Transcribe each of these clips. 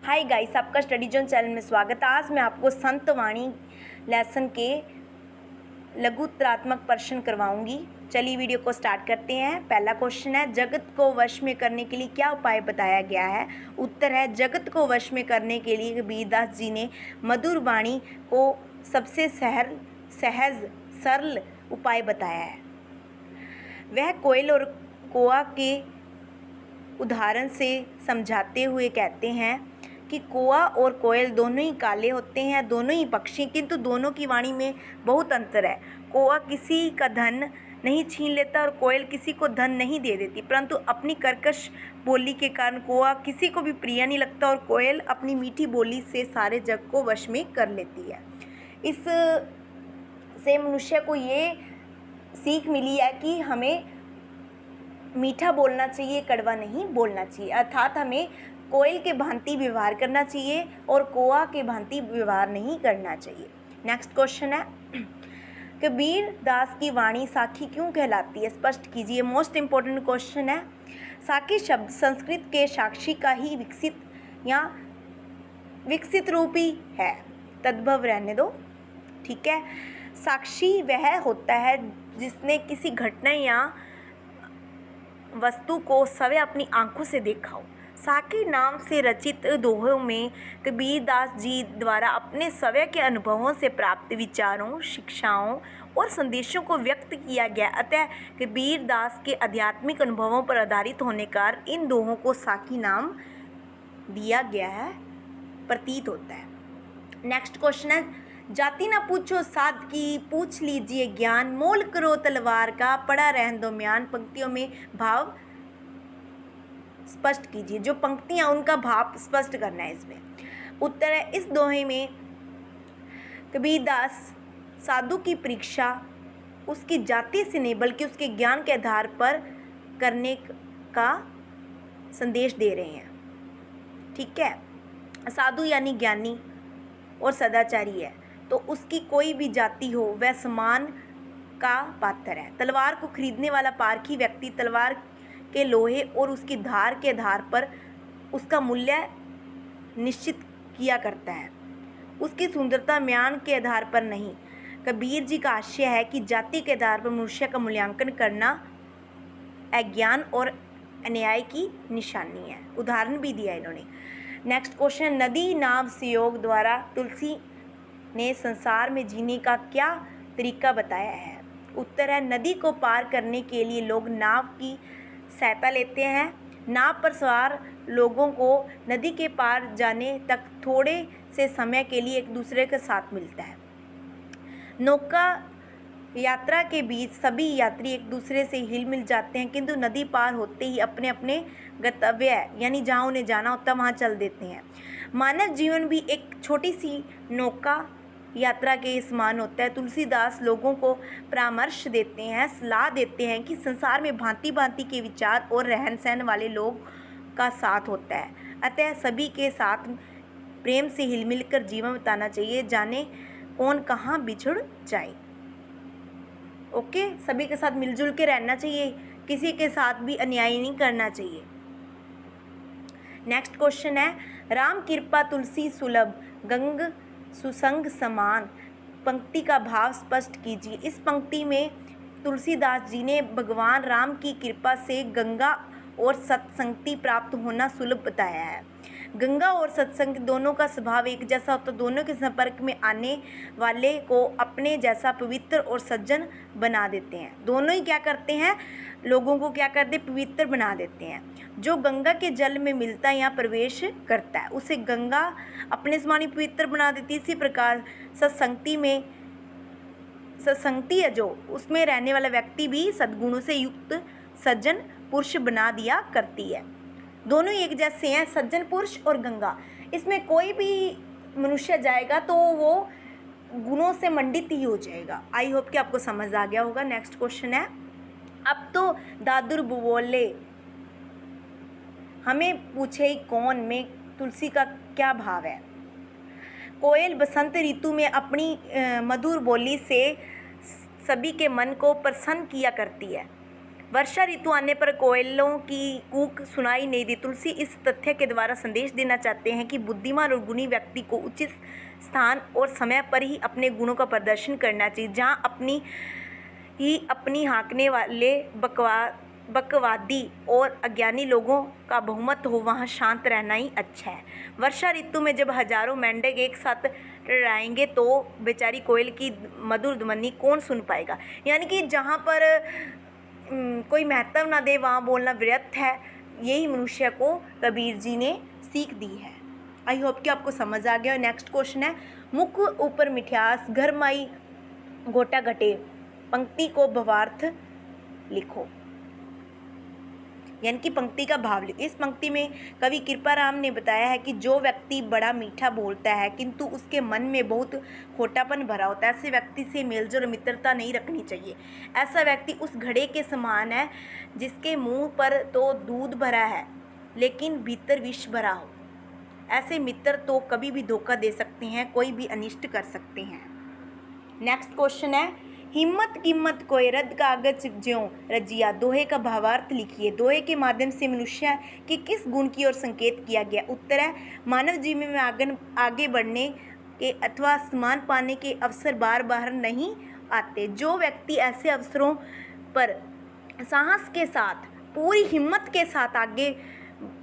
Hi guys, आपका study zone channel में स्वागत है। आज मैं आपको संत वाणी लेसन के लघुत्रात्मक प्रश्न करवाऊंगी। चलिए वीडियो को स्टार्ट करते हैं। पहला क्वेश्चन है, जगत को वश में करने के लिए क्या उपाय बताया गया है। उत्तर है, जगत को वश में करने के लिए कबीरदास जी ने मधुर वाणी को सबसे सहज सरल उपाय बताया है। वह कोयल और कौआ के उदाहरण से समझाते हुए कहते हैं कि कौआ और कोयल दोनों ही काले होते हैं, दोनों ही पक्षी, किंतु दोनों की वाणी में बहुत अंतर है। कौआ किसी का धन नहीं छीन लेता और कोयल किसी को धन नहीं दे देती, परंतु अपनी कर्कश बोली के कारण कौआ किसी को भी प्रिय नहीं लगता और कोयल अपनी मीठी बोली से सारे जग को वश में कर लेती है। इस से मनुष्य को ये सीख मिली है कि हमें मीठा बोलना चाहिए, कड़वा नहीं बोलना चाहिए, अर्थात हमें कोयल के भांति व्यवहार करना चाहिए और कौआ के भांति व्यवहार नहीं करना चाहिए। नेक्स्ट क्वेश्चन है, कबीर दास की वाणी साखी क्यों कहलाती है, स्पष्ट कीजिए। मोस्ट इम्पोर्टेंट क्वेश्चन है। साखी शब्द संस्कृत के साक्षी का ही विकसित रूप ही है, तद्भव रहने दो, ठीक है। साक्षी वह होता है जिसने किसी घटना या वस्तु को स्वयं अपनी आंखों से देखा हो। साखी नाम से रचित दोहों में कबीरदास जी द्वारा अपने स्वयं के अनुभवों से प्राप्त विचारों, शिक्षाओं और संदेशों को व्यक्त किया गया। अतः कबीरदास के आध्यात्मिक अनुभवों पर आधारित होने का इन दोहों को साखी नाम दिया गया है, प्रतीत होता है। नेक्स्ट क्वेश्चन है, जाति ना पूछो साध की, पूछ लीजिए ज्ञान, मोल करो तलवार का, पड़ा रहन दो म्यान। पंक्तियों में भाव स्पष्ट कीजिए। जो पंक्तियां उनका भाव स्पष्ट करना है इसमें। उत्तर है, इस दोहे में कबीरदास साधु की परीक्षा उसकी जाति से नहीं बल्कि उसके ज्ञान के आधार पर करने का संदेश दे रहे हैं, ठीक है। साधु यानी ज्ञानी और सदाचारी है, तो उसकी कोई भी जाति हो वह सम्मान का पात्र है। तलवार को खरीदने वाला पारखी व्यक्ति तलवार के लोहे और उसकी धार के आधार पर उसका मूल्य निश्चित किया करता है, उसकी सुंदरता म्यान के आधार पर नहीं। कबीर जी का आशय है कि जाति के आधार पर मनुष्य का मूल्यांकन करना अज्ञान और अन्याय की निशानी है। उदाहरण भी दिया इन्होंने। नेक्स्ट क्वेश्चन, नदी नाव संयोग द्वारा तुलसी ने संसार में जीने का क्या तरीका बताया है। उत्तर है, नदी को पार करने के लिए लोग नाव की सहायता लेते हैं। नाव पर सवार लोगों को नदी के पार जाने तक थोड़े से समय के लिए एक दूसरे के साथ मिलता है। नौका यात्रा के बीच सभी यात्री एक दूसरे से हिल मिल जाते हैं, किंतु नदी पार होते ही अपने अपने गंतव्य यानी जहाँ उन्हें जाना होता है वहाँ चल देते हैं। मानव जीवन भी एक छोटी सी नौका यात्रा के समान होता है। तुलसीदास लोगों को परामर्श देते हैं, सलाह देते हैं कि संसार में भांति भांति के विचार और रहन सहन वाले लोग का साथ होता है, अतः सभी के साथ प्रेम से हिल मिल कर जीवन बिताना चाहिए, जाने कौन कहाँ बिछड़ जाए। ओके, सभी के साथ मिलजुल के रहना चाहिए, किसी के साथ भी अन्याय नहीं करना चाहिए। नेक्स्ट क्वेश्चन है, राम कृपा तुलसी सुलभ, गंग सुसंग समान। पंक्ति का भाव स्पष्ट कीजिए। इस पंक्ति में तुलसीदास जी ने भगवान राम की कृपा से गंगा और सत्संगति प्राप्त होना सुलभ बताया है। गंगा और सत्संग दोनों का स्वभाव एक जैसा होता है, दोनों के संपर्क में आने वाले को अपने जैसा पवित्र और सज्जन बना देते हैं। दोनों ही क्या करते हैं, लोगों को क्या करते, पवित्र बना देते हैं। जो गंगा के जल में मिलता है या प्रवेश करता है उसे गंगा अपने समान पवित्र बना देती है। इसी प्रकार सत्संगति है जो उसमें रहने वाला व्यक्ति भी सद्गुणों से युक्त सज्जन पुरुष बना दिया करती है। दोनों ही एक जैसे हैं, सज्जन पुरुष और गंगा। इसमें कोई भी मनुष्य जाएगा तो वो गुणों से मंडित ही हो जाएगा। आई होप कि आपको समझ आ गया होगा। नेक्स्ट क्वेश्चन है, अब तो दादुर बोले हमें पूछे कौन में तुलसी का क्या भाव है। कोयल बसंत ऋतु में अपनी मधुर बोली से सभी के मन को प्रसन्न किया करती है। वर्षा ऋतु आने पर कोयलों की कूक सुनाई नहीं दी। तुलसी इस तथ्य के द्वारा संदेश देना चाहते हैं कि बुद्धिमान और गुणी व्यक्ति को उचित स्थान और समय पर ही अपने गुणों का प्रदर्शन करना चाहिए। जहाँ अपनी हाँकने वाले बकवादी और अज्ञानी लोगों का बहुमत हो, वहाँ शांत रहना ही अच्छा है। वर्षा ऋतु में जब हजारों मेंढक एक साथ टकराएंगे तो बेचारी कोयल की मधुर ध्वनि कौन सुन पाएगा। यानी कि जहाँ पर कोई महत्व ना दे वहाँ बोलना व्यर्थ है। यही मनुष्य को कबीर जी ने सीख दी है। आई होप कि आपको समझ आ गया। नेक्स्ट क्वेश्चन है, मुख ऊपर मिठास घर माई गोटा घटे, पंक्ति को भावार्थ लिखो। यानी कि पंक्ति का भाव लिखो। इस पंक्ति में कवि कृपाराम ने बताया है कि जो व्यक्ति बड़ा मीठा बोलता है किंतु उसके मन में बहुत खोटापन भरा होता है, ऐसे व्यक्ति से मेलजोल और मित्रता नहीं रखनी चाहिए। ऐसा व्यक्ति उस घड़े के समान है जिसके मुंह पर तो दूध भरा है लेकिन भीतर विष भरा हो। ऐसे मित्र तो कभी भी धोखा दे सकते हैं, कोई भी अनिष्ट कर सकते हैं। नेक्स्ट क्वेश्चन है, हिम्मत कीमत कोई रद्द कागज ज्यों रजिया, दोहे का भावार्थ लिखिए। दोहे के माध्यम से मनुष्य के किस गुण की ओर संकेत किया गया। उत्तर है, मानव जीवन में आगे बढ़ने के अथवा सम्मान पाने के अवसर बार बार नहीं आते। जो व्यक्ति ऐसे अवसरों पर साहस के साथ पूरी हिम्मत के साथ आगे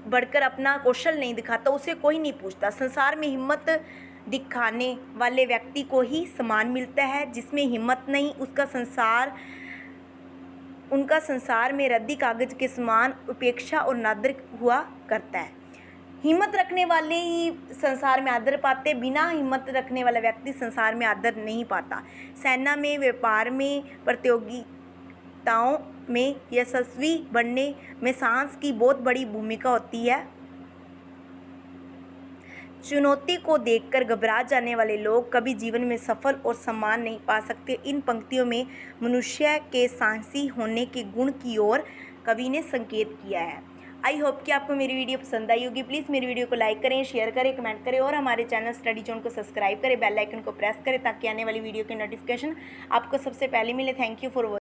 बढ़कर अपना कौशल नहीं दिखाता उसे कोई नहीं पूछता। संसार में हिम्मत दिखाने वाले व्यक्ति को ही सम्मान मिलता है। जिसमें हिम्मत नहीं उनका संसार में रद्दी कागज के समान उपेक्षा और नादर हुआ करता है। हिम्मत रखने वाले ही संसार में आदर पाते, बिना हिम्मत रखने वाला व्यक्ति संसार में आदर नहीं पाता। सेना में, व्यापार में, प्रतियोगिताओं में यशस्वी बनने में साहस की बहुत बड़ी भूमिका होती है। चुनौती को देखकर घबरा जाने वाले लोग कभी जीवन में सफल और सम्मान नहीं पा सकते। इन पंक्तियों में मनुष्य के साहसी होने के गुण की ओर कवि ने संकेत किया है। आई होप कि आपको मेरी वीडियो पसंद आई होगी। प्लीज़ मेरी वीडियो को लाइक करें, शेयर करें, कमेंट करें और हमारे चैनल स्टडी जोन को सब्सक्राइब करें, बेल आइकन को प्रेस करें ताकि आने वाली वीडियो की नोटिफिकेशन आपको सबसे पहले मिले। Thank you for watching.